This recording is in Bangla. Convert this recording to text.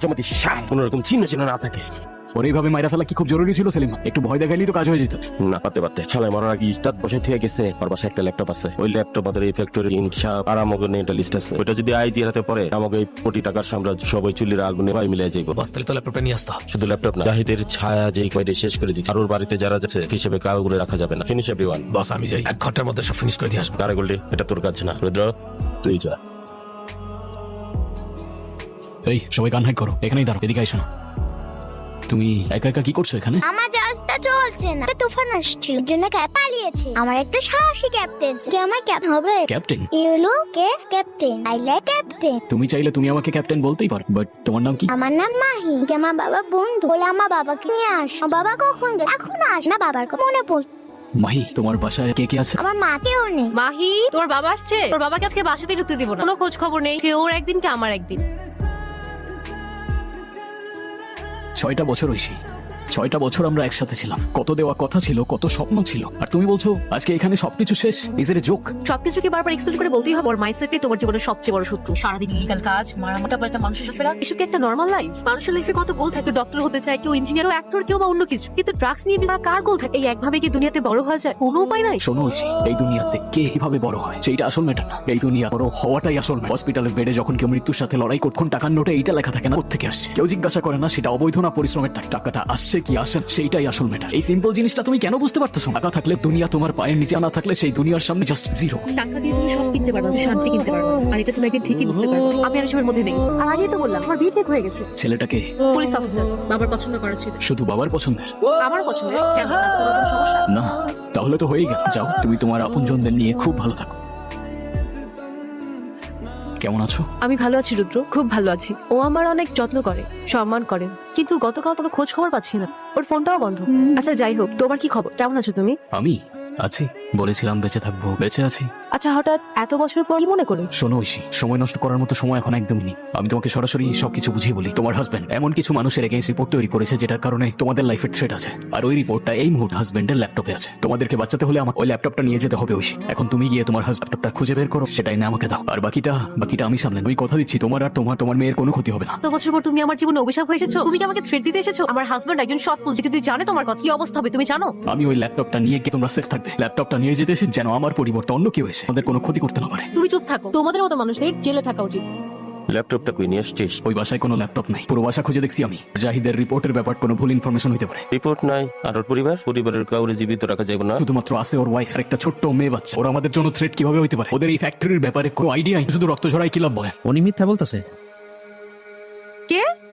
চমতি শান কোন রকম চিহ্ন চিহ্ন না থাকে। ওর এইভাবে মাইরা ফেলা কি খুব জরুরি ছিল সেলিম? একটু ভয় দেখাইলেই তো কাজ হয়ে যেত। না পারতে ছালাই মারার আগে ইস্তাদ বসে থেকে গেছে। ওর বাসায় একটা ল্যাপটপ আছে, ওই ল্যাপটপ আমাদের এই ফ্যাক্টরি ইনশা আর আমাকে নিয়ে একটা লিস্ট আছে। ওইটা যদি আইজি হাতে পড়ে আমাকে এই কোটি টাকার সাম্রাজ্য সবাই চুলির আগুনে ভাই মিলে যাইব। বাস্তালি তো ল্যাপটপটা নিয়ে আসতে হবে। শুধু ল্যাপটপ না, জাহিদের ছায়া যেই কয়টা শেষ করে দিচ্ছে। আর ওর বাড়িতে যারা যাচ্ছে হিসেবে কাউগুলো রাখা যাবে না। Finish everyone. বস আমি যাই, 1 ঘন্টার মধ্যে সব ফিনিশ করে দিয়ে আসবো। কারে গোল্ডি, এটা তোর কাজ না। রুদ্র তুই যা। এই সবাই গান হাইড করো, এখানেই দাঁড়ো, এদিকে আইসো না। তুমি একা একা কি করছো এখানে? আমার রাস্তা চলছে না, একটা তুফান আসছিল জন্য পালিয়েছে। আমার একটা সাহসী ক্যাপ্টেন, যে আমার ক্যাপ্টেন হবে। Captain? Yellow K captain, I like captain. তুমি চাইলে তুমি আমাকে ক্যাপ্টেন বলতেই পারো, বাট তোমার নাম কি? আমার নাম মাহি। যে আমার বাবা বন্ধু বলে আমার বাবাকে নিয়ে আস। আমার বাবা কখন গেল, এখন আস না, বাবার কথা মনে পড়ল। মাহি, তোমার বাসায় কে কে আছে? আমার মাকেও নেই। মাহি, তোর বাবা আসছে? তোর বাবাকে আজকে বাসাতেই ঢুকতে দিব না। কোনো খোঁজ খবর নেই, কে ওর একদিন কে আমার একদিন। 6টা বছর হইছি। 6টা বছর আমরা একসাথে ছিলাম। কত দেওয়া কথা ছিল, কত স্বপ্ন ছিল, আর তুমি বলছো আজকে এখানে সবকিছু শেষ। Is it a joke? সবকিছুকে বারবার এক্সপ্লেন করে বলতেই হবে? ওর মাইন্ডসেটই তোমার জীবনের সবচেয়ে বড় শত্রু। সারাদিন ইলিগাল কাজ, মারামাটা একটা মানুষের সাথে ফেরা, এসব কি একটা নর্মাল লাইফ? মানুষের লাইফে কত গোল থাকে, ডক্টর হতে চায়, কেউ ইঞ্জিনিয়ার, কেউ অ্যাক্টর, কেউ বা অন্য কিছু। কিন্তু ড্রাগস নিয়ে বিশাল কার গোল থাকে? এই একভাবে কি দুনিয়াতে বড় হওয়া যায়? কোনো উপায় নাই। শোনো ঐশী, এই দুনিয়াতে কে কিভাবে বড় হয় সেইটা আসল ম্যাটার না। এই দুনিয়া বড় হওয়াটাই আসল ম্যাটার। হসপিটালের বেডে যখন কেউ মৃত্যুর সাথে লড়াই করছে, টাকার নোটে এইটা লেখা থাকে না কোত্থেকে আসছে। কেউ জিজ্ঞাসা করে না সেটা অবৈধ না পরিশ্রমের টাকা। টাকাটা আসছে কি আসে না, সেইটাই আসল ম্যাটার। এই সিম্পল জিনিসটা তুমি কেন বুঝতে পারতেছো? টাকা থাকলে দুনিয়া তোমার পায়ের নিচে, না থাকলে সেই দুনিয়ার সামনে জাস্ট জিরো। টাকা দিয়ে তুমি সব কিনতে পারবে, শান্তি কিনতে পারবে, আর এটা তুমি একদিন ঠিকই বুঝতে পারবে। আমি আর এসবের মধ্যে নেই। আর আগেই তো বললাম আমার বিয়ে ঠিক হয়ে গেছে। ছেলেটাকে? পুলিশ অফিসার, বাবার পছন্দ করা ছিল। শুধু বাবার পছন্দের? আমার পছন্দের কেন? তাতে তোমার কোনো সমস্যা? না, তাহলে তো হয়েই গেল। যাও, তুমি তোমার আপনজনদের নিয়ে খুব ভালো থাকো। কেমন আছো? আমি ভালো আছি রুদ্র, খুব ভালো আছি। ও আমার অনেক যত্ন করে, সম্মান করে, কিন্তু গতকাল কোনো খোঁজ খবর পাচ্ছি না। ওর ফোনটাও বন্ধ। আচ্ছা যাই হোক, তোমার কি খবর? কেমন আছো তুমি? আমি আছি, বলেছিলাম বেঁচে থাকবো, বেঁচে আছি। আচ্ছা হঠাৎ এত বছর পর কি মনে করে? শোনো ঐশী, সময় নষ্ট করার মতো সময় এখন একদমই নেই। আমি তোমাকে সরাসরি সবকিছু বুঝিয়ে বলি। তোমার হাজবেন্ড এমন কিছু মানুষের এগেইনস্ট রিপোর্ট তৈরি করেছে যেটার কারণে তোমাদের লাইফের থ্রেট আছে। আর ওই রিপোর্টটা এই মুহূর্তে হাজবেন্ডের ল্যাপটপে আছে। তোমাদেরকে বাঁচাতে হলে আমার ওই ল্যাপটপটা নিয়ে যেতে হবে ঐশী। এখন তুমি গিয়ে তোমার ল্যাপটপটা খুঁজে বের করো, সেটাই না আমাকে দাও। আর বাকিটা আমি সামলে। আমি কথা দিচ্ছি তোমার আর তোমার মেয়ের কোনো ক্ষতি হবে না। এত বছর পর তুমি আমার জীবনে অভিশাপ হয়ে এসেছো। তুমি কি আমাকে থ্রেট দিতে এসেছো? আমার হাজবেন্ড একজন সৎ পুলিশ, যদি জানে তোমার কথা কি অবস্থা হবে তুমি জানো? আমি ওই ল্যাপটপটা নিয়ে গিয়ে তোমরা সেফ থাকবে। ল্যাপটপটা নিয়ে যেতে এসে যেন আমার পরিবর্তে অন্য কেউ এসে আমাদের কোনো ক্ষতি করতে না পারে। তুমি চুপ থাকো। তোমাদের মতো মানুষদের জেলে থাকা উচিত। ল্যাপটপটা কই নিয়ে আসছিস? ওই বাসায় কোনো ল্যাপটপ নাই। পুরো বাসা খুঁজে দেখছি আমি। জাহিদের রিপোর্টের ব্যাপার কোনো ভুল ইনফরমেশন হতে পারে। রিপোর্ট নাই। আর ওর পরিবারের কাউরে জীবিত রাখা যাবে না। শুধুমাত্র আছে ওর ওয়াইফ আর একটা ছোট্ট মেয়ে বাচ্চা। ওরা আমাদের জন্য থ্রেট কিভাবে হতে পারে? ওদের এই ফ্যাক্টরির ব্যাপারে কোনো আইডিয়া, শুধু রক্ত ঝরাই কি লাভ বলেন? উনি মিথ্যা বলতেছে।